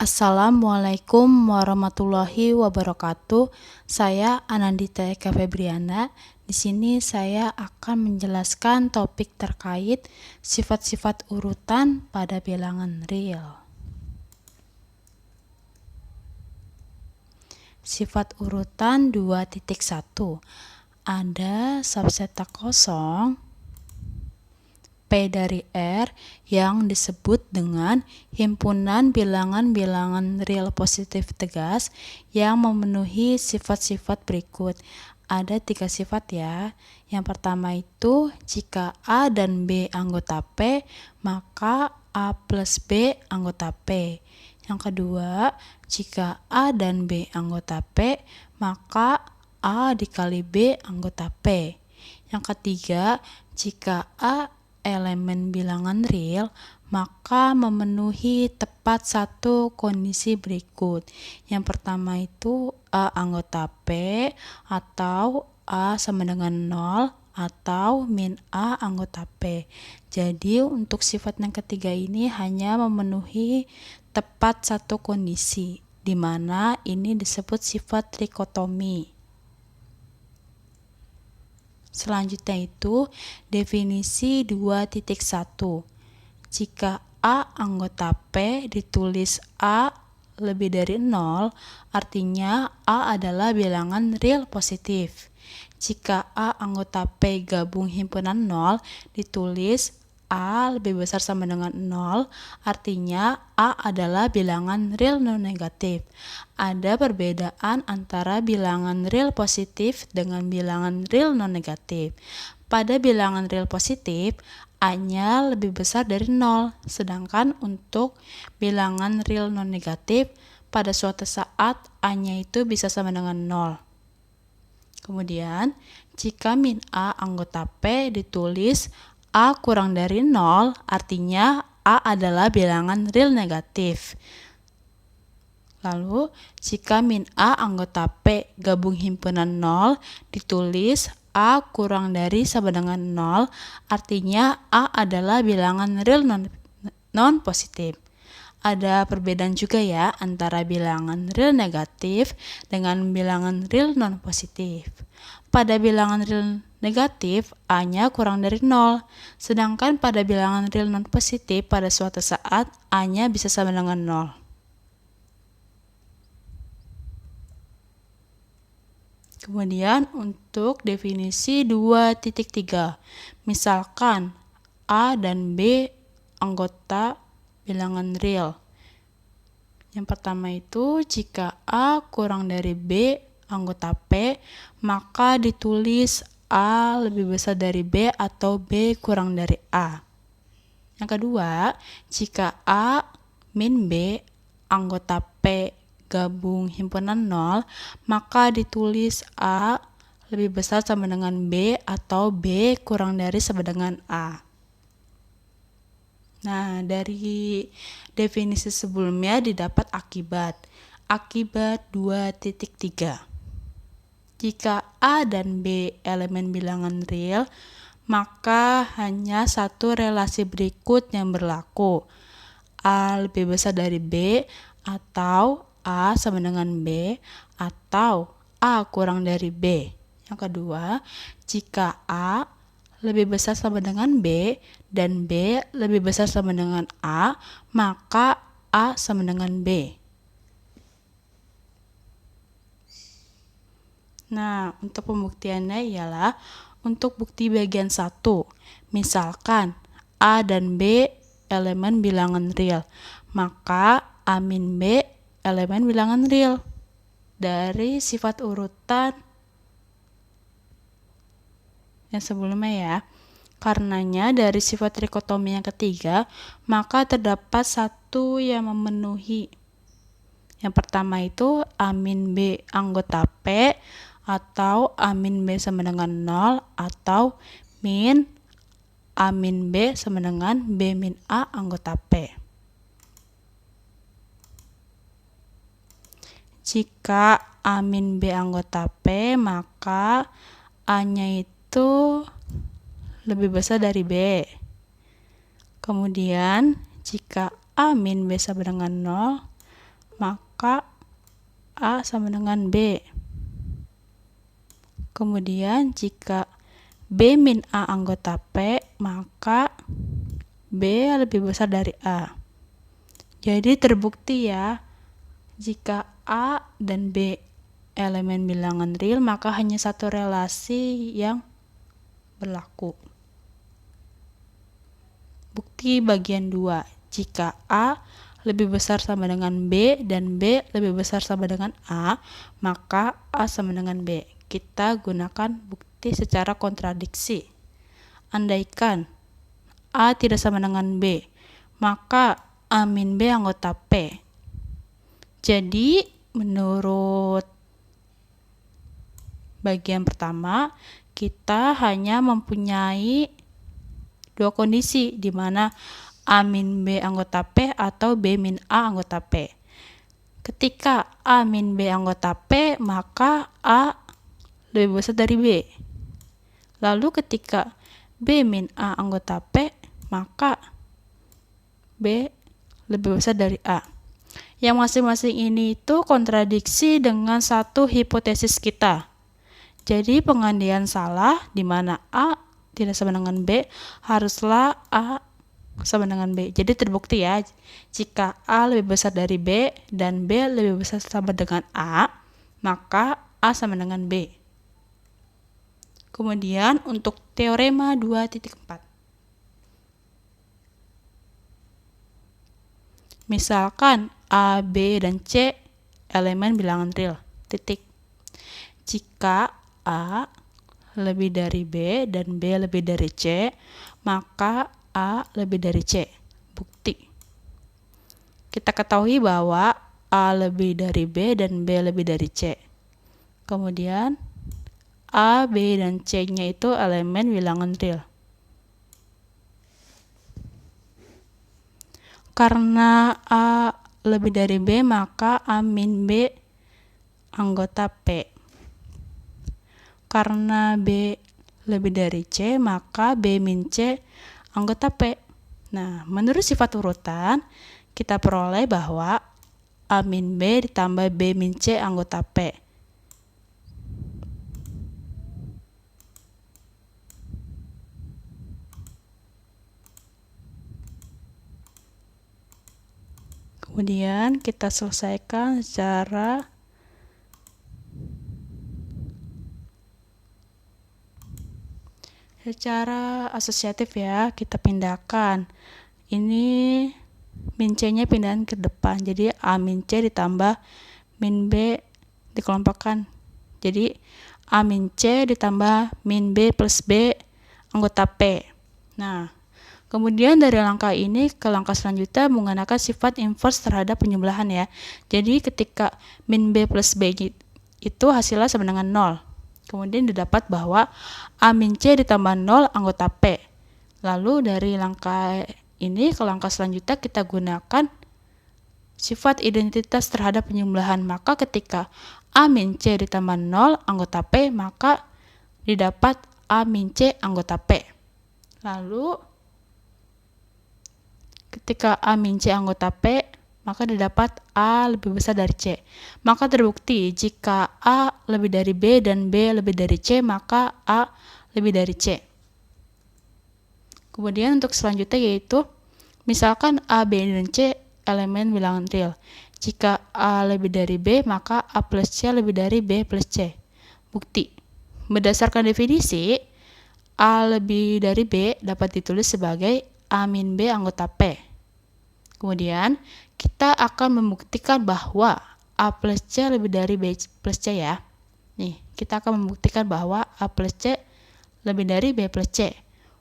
Assalamualaikum warahmatullahi wabarakatuh. Saya Anandita Eka Febriana. Di sini saya akan menjelaskan topik terkait sifat-sifat urutan pada bilangan real. Sifat urutan 2.1. Ada subseta kosong P dari R yang disebut dengan himpunan bilangan-bilangan real positif tegas yang memenuhi sifat-sifat berikut. Ada 3 sifat ya. Yang pertama itu, jika A dan B anggota P, maka A plus B anggota P. Yang kedua, jika A dan B anggota P, maka A dikali B anggota P. Yang ketiga, jika A elemen bilangan real, maka memenuhi tepat satu kondisi berikut. Yang pertama itu A anggota P atau A sama dengan 0 atau min A anggota P. Jadi untuk sifat yang ketiga ini hanya memenuhi tepat satu kondisi, di mana ini disebut sifat trikotomi. Selanjutnya itu definisi 2.1. Jika A anggota P ditulis A lebih dari 0, artinya A adalah bilangan real positif. Jika A anggota P gabung himpunan 0 ditulis A lebih besar sama dengan 0, artinya A adalah bilangan real non-negatif. Ada perbedaan antara bilangan real positif dengan bilangan real non-negatif. Pada bilangan real positif, A-nya lebih besar dari 0, sedangkan untuk bilangan real non-negatif, pada suatu saat A-nya itu bisa sama dengan 0. Kemudian, jika min A anggota P ditulis A kurang dari 0, artinya A adalah bilangan real negatif. Lalu, jika min A anggota P gabung himpunan 0 ditulis A kurang dari sama dengan 0, artinya A adalah bilangan real non-positif. Ada perbedaan juga ya antara bilangan real negatif dengan bilangan real non-positif. Pada bilangan real negatif, A-nya kurang dari 0, sedangkan pada bilangan real non-positif pada suatu saat A-nya bisa sama dengan 0. Kemudian untuk definisi 2.3, misalkan A dan B anggota bilangan real. Yang pertama itu, jika A kurang dari B anggota P, maka ditulis A lebih besar dari B atau B kurang dari A. Yang kedua, jika A min B anggota P gabung himpunan 0, maka ditulis A lebih besar sama dengan B atau B kurang dari sama dengan A. Nah, dari definisi sebelumnya didapat akibat. Akibat 2.3. Jika A dan B elemen bilangan real, maka hanya satu relasi berikut yang berlaku. A lebih besar dari B, atau A sama dengan B, atau A kurang dari B. Yang kedua, jika A lebih besar sama dengan B dan B lebih besar sama dengan A, maka A sama dengan B. Nah, untuk pembuktiannya ialah untuk bukti bagian 1. Misalkan A dan B elemen bilangan real, maka A min B elemen bilangan real. Dari sifat urutan yang sebelumnya ya. Karenanya dari sifat trikotomi yang ketiga, maka terdapat satu yang memenuhi. Yang pertama itu A min B anggota P, atau A min B sama dengan 0, atau min A min B sama dengan B min A anggota P. Jika A min B anggota P, maka A-nya itu lebih besar dari B. Kemudian, jika A min B sama dengan 0, maka A sama dengan B. Kemudian jika B min A anggota P, maka B lebih besar dari A. Jadi terbukti ya, jika A dan B elemen bilangan real, maka hanya satu relasi yang berlaku. Bukti bagian 2, jika A lebih besar sama dengan B dan B lebih besar sama dengan A, maka A sama dengan B. Kita gunakan bukti secara kontradiksi. Andaikan A tidak sama dengan B, maka A min B anggota P. Jadi menurut bagian pertama, kita hanya mempunyai dua kondisi, di mana A min B anggota P atau B min A anggota P. Ketika A min B anggota P, maka A lebih besar dari B. Lalu ketika B min A anggota P, maka B lebih besar dari A. Yang masing-masing ini itu kontradiksi dengan satu hipotesis kita. Jadi pengandaian salah, di mana A tidak sama dengan B, haruslah A sama dengan B. Jadi terbukti ya, jika A lebih besar dari B dan B lebih besar sama dengan A, maka A sama dengan B. Kemudian untuk teorema 2.4. Misalkan A, B, dan C elemen bilangan real. Titik. Jika A lebih dari B dan B lebih dari C, maka A lebih dari C. Bukti. Kita ketahui bahwa A lebih dari B dan B lebih dari C. Kemudian A, B, dan C-nya itu elemen bilangan real. Karena A lebih dari B, maka A min B anggota P. Karena B lebih dari C, maka B min C anggota P. Nah, menurut sifat urutan, kita peroleh bahwa A min B ditambah B min C anggota P. Kemudian kita selesaikan secara asosiatif ya. Kita pindahkan. Ini min C-nya pindahan ke depan. Jadi A min C ditambah min B dikelompokkan. Jadi A min C ditambah min B plus B anggota P. Nah, kemudian dari langkah ini ke langkah selanjutnya menggunakan sifat inverse terhadap penjumlahan ya. Jadi ketika min B plus B itu hasilnya sama dengan 0. Kemudian didapat bahwa A min C ditambah 0 anggota P. Lalu dari langkah ini ke langkah selanjutnya kita gunakan sifat identitas terhadap penjumlahan. Maka ketika A min C ditambah 0 anggota P, maka didapat A min C anggota P. Lalu ketika A min C anggota P, maka didapat A lebih besar dari C. Maka terbukti jika A lebih dari B dan B lebih dari C, maka A lebih dari C. Kemudian untuk selanjutnya yaitu, misalkan A, B, dan C elemen bilangan real. Jika A lebih dari B, maka A plus C lebih dari B plus C. Bukti. Berdasarkan definisi, A lebih dari B dapat ditulis sebagai A min B anggota P. Kemudian kita akan membuktikan bahwa A plus C lebih dari B plus C ya. Nih, kita akan membuktikan bahwa A plus C lebih dari B plus C.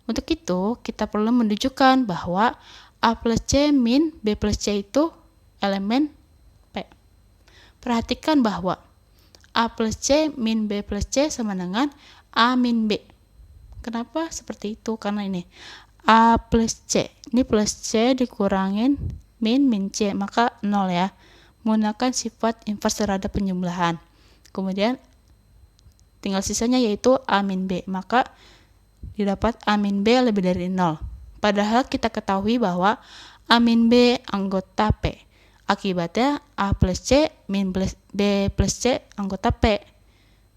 Untuk itu, kita perlu menunjukkan bahwa A plus C min B plus C itu elemen P. Perhatikan bahwa A plus C min B plus C sama dengan A min B. Kenapa seperti itu? Karena ini A plus C. Ini plus C dikurangin min C, maka 0 ya. Menggunakan sifat inverse terhadap penjumlahan. Kemudian tinggal sisanya yaitu A min B. Maka didapat A min B lebih dari 0. Padahal kita ketahui bahwa A min B anggota P. Akibatnya A plus C min B plus C anggota P.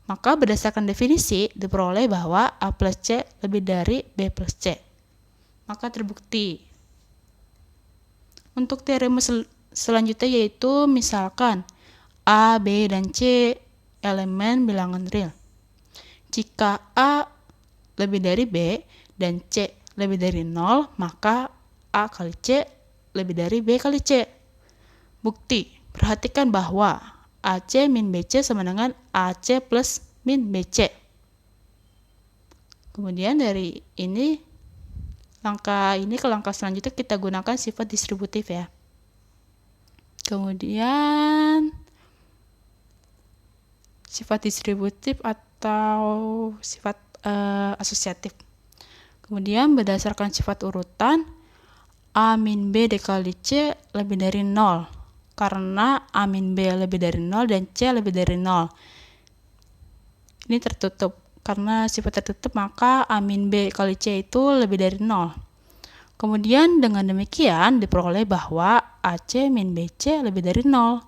Maka berdasarkan definisi diperoleh bahwa A plus C lebih dari B plus C. Maka terbukti. Untuk teorema selanjutnya yaitu misalkan A, B, dan C elemen bilangan real. Jika A lebih dari B dan C lebih dari 0, maka A kali C lebih dari B kali C. Bukti, perhatikan bahwa AC min BC sama dengan AC plus min BC. Kemudian dari ini, ke langkah selanjutnya kita gunakan sifat distributif ya. Kemudian sifat distributif atau sifat asosiatif. Kemudian berdasarkan sifat urutan, A min B dikali C lebih dari 0. Karena A min B lebih dari 0 dan C lebih dari 0. Ini tertutup. Karena sifat tertutup, maka A min B kali C itu lebih dari 0. Kemudian dengan demikian diperoleh bahwa AC min BC lebih dari 0.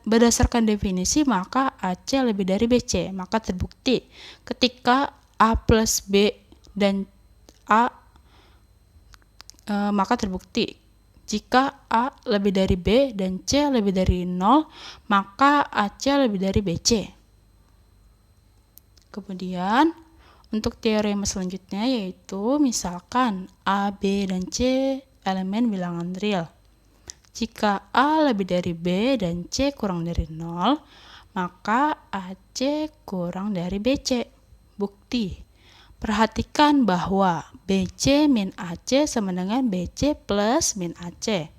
Berdasarkan definisi, maka AC lebih dari BC. Maka terbukti ketika A plus B dan A, maka terbukti jika A lebih dari B dan C lebih dari 0, maka AC lebih dari BC. Kemudian, untuk teorema selanjutnya yaitu misalkan A, B, dan C elemen bilangan real. Jika A lebih dari B dan C kurang dari 0, maka AC kurang dari BC. Bukti. Perhatikan bahwa BC min AC sama dengan BC plus min AC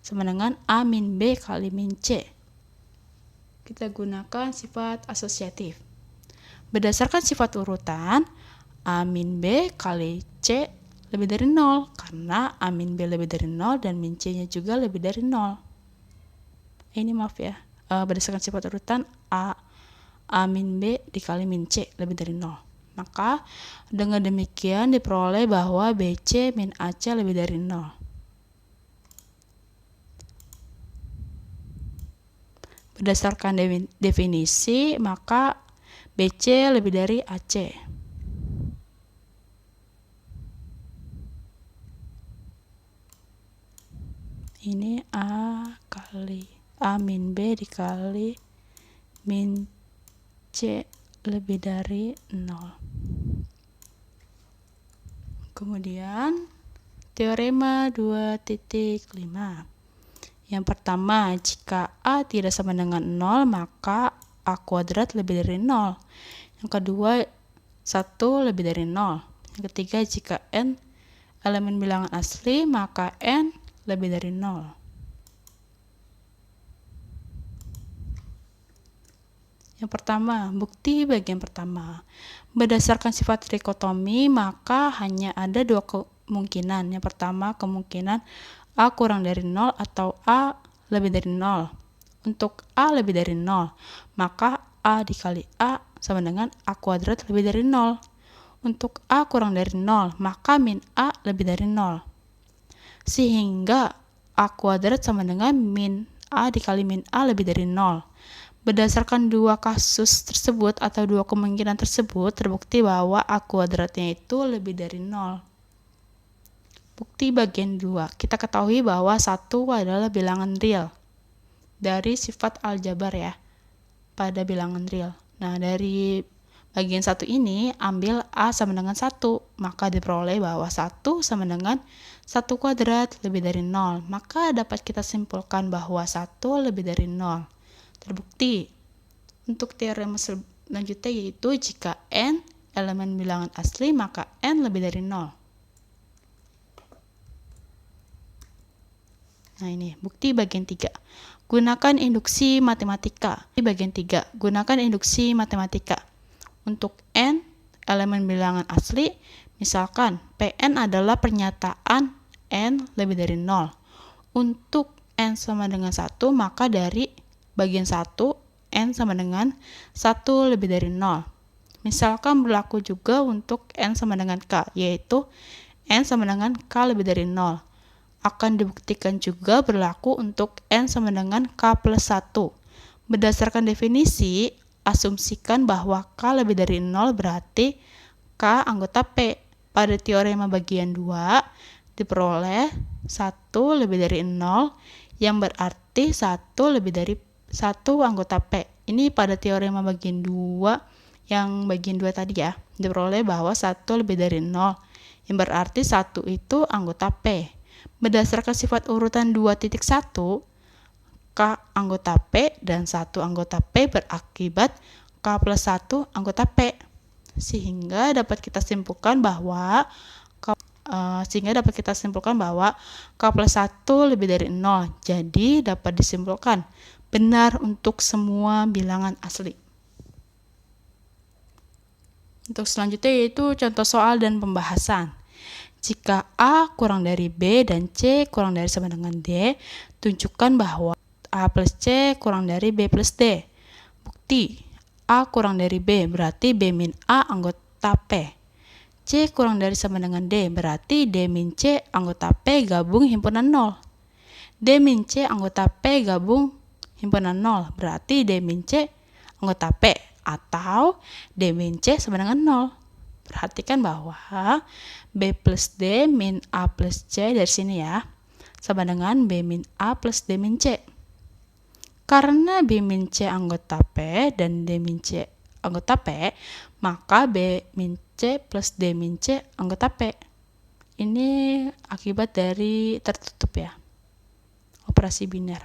sama dengan A min B kali min C. Kita gunakan sifat asosiatif. Berdasarkan sifat urutan, A min B kali C lebih dari 0 karena A min B lebih dari 0 dan min C-nya juga lebih dari 0. Ini maaf ya, berdasarkan sifat urutan A min B dikali min C lebih dari 0. Maka dengan demikian diperoleh bahwa BC min AC lebih dari 0. Berdasarkan definisi, maka BC lebih dari AC. Ini A min B dikali min C lebih dari 0. Kemudian teorema 2.5. Yang pertama, jika A tidak sama dengan 0, maka A kuadrat lebih dari 0. Yang kedua, 1 lebih dari 0. Yang ketiga, jika N elemen bilangan asli, maka N lebih dari 0. Yang pertama, bukti bagian pertama. Berdasarkan sifat trikotomi, maka hanya ada dua kemungkinan. Yang pertama, kemungkinan A kurang dari 0 atau A lebih dari 0. Untuk A lebih dari 0, maka A dikali A sama dengan A kuadrat lebih dari 0. Untuk A kurang dari 0, maka min A lebih dari 0. Sehingga A kuadrat sama dengan min A dikali min A lebih dari 0. Berdasarkan dua kasus tersebut atau dua kemungkinan tersebut, terbukti bahwa A kuadratnya itu lebih dari 0. Bukti bagian 2. Kita ketahui bahwa 1 adalah bilangan real dari sifat aljabar ya, pada bilangan real. Nah, dari bagian 1 ini, ambil A sama dengan 1, maka diperoleh bahwa 1 sama dengan 1 kuadrat lebih dari 0. Maka dapat kita simpulkan bahwa 1 lebih dari 0. Terbukti. Untuk teorema selanjutnya yaitu jika N elemen bilangan asli, maka N lebih dari 0. Nah ini, bukti bagian 3. Gunakan induksi matematika. Di bagian 3, gunakan induksi matematika. Untuk N elemen bilangan asli, misalkan Pn adalah pernyataan N lebih dari 0. Untuk N sama dengan 1, maka dari bagian 1, N sama dengan 1 lebih dari 0. Misalkan berlaku juga untuk N sama dengan K, yaitu N sama dengan K lebih dari 0. akan dibuktikan juga berlaku untuk N sama dengan K plus 1. Berdasarkan definisi, asumsikan bahwa K lebih dari 0 berarti K anggota P. Pada teorema bagian 2, diperoleh 1 lebih dari 0, yang berarti 1 lebih dari 1 anggota P. Ini pada teorema bagian 2, yang bagian 2 tadi ya, diperoleh bahwa 1 lebih dari 0, yang berarti 1 itu anggota P. Berdasarkan sifat urutan 2.1, K anggota P dan 1 anggota P berakibat K plus 1 anggota P. Sehingga dapat kita simpulkan bahwa K plus 1 lebih dari 0. Jadi dapat disimpulkan benar untuk semua bilangan asli. Untuk selanjutnya yaitu contoh soal dan pembahasan. Jika A kurang dari B dan C kurang dari sama dengan D, tunjukkan bahwa A plus C kurang dari B plus D. Bukti, A kurang dari B berarti B min A anggota P. C kurang dari sama dengan D berarti D min C anggota P gabung himpunan 0. D min C anggota P gabung himpunan 0 berarti D min C anggota P atau D min C sama dengan 0. Perhatikan bahwa B plus D min A plus C dari sini ya, sama dengan B min A plus D min C. Karena B min C anggota P dan D min C anggota P, maka B min C plus D min C anggota P. Ini akibat dari tertutup ya, operasi biner.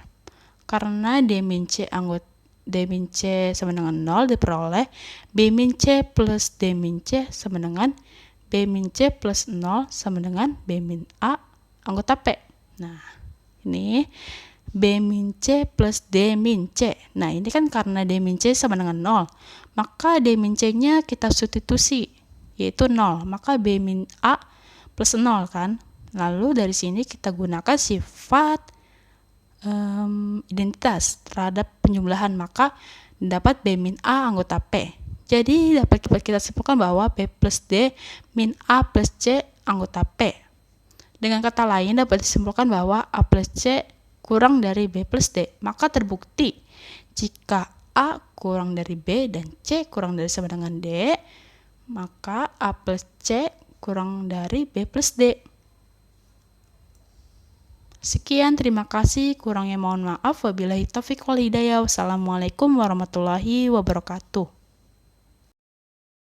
Karena D min C sama dengan 0 diperoleh B min C plus D min C sama dengan B min C plus 0 sama dengan B min A anggota P. Nah, ini B min C plus D min C. Nah, ini kan karena D min C sama dengan 0, maka D min C-nya kita substitusi, yaitu 0. Maka B min A plus 0 kan. Lalu dari sini kita gunakan sifat identitas terhadap penjumlahan, maka dapat B min A anggota P. Jadi dapat kita simpulkan bahwa P plus D min A plus C anggota P. Dengan kata lain dapat disimpulkan bahwa A plus C kurang dari B plus D. Maka terbukti jika A kurang dari B dan C kurang dari sama dengan D, maka A plus C kurang dari B plus D. Sekian, terima kasih. Kurangnya mohon maaf. Wabillahi taufiq wal hidayah. Wassalamualaikum warahmatullahi wabarakatuh.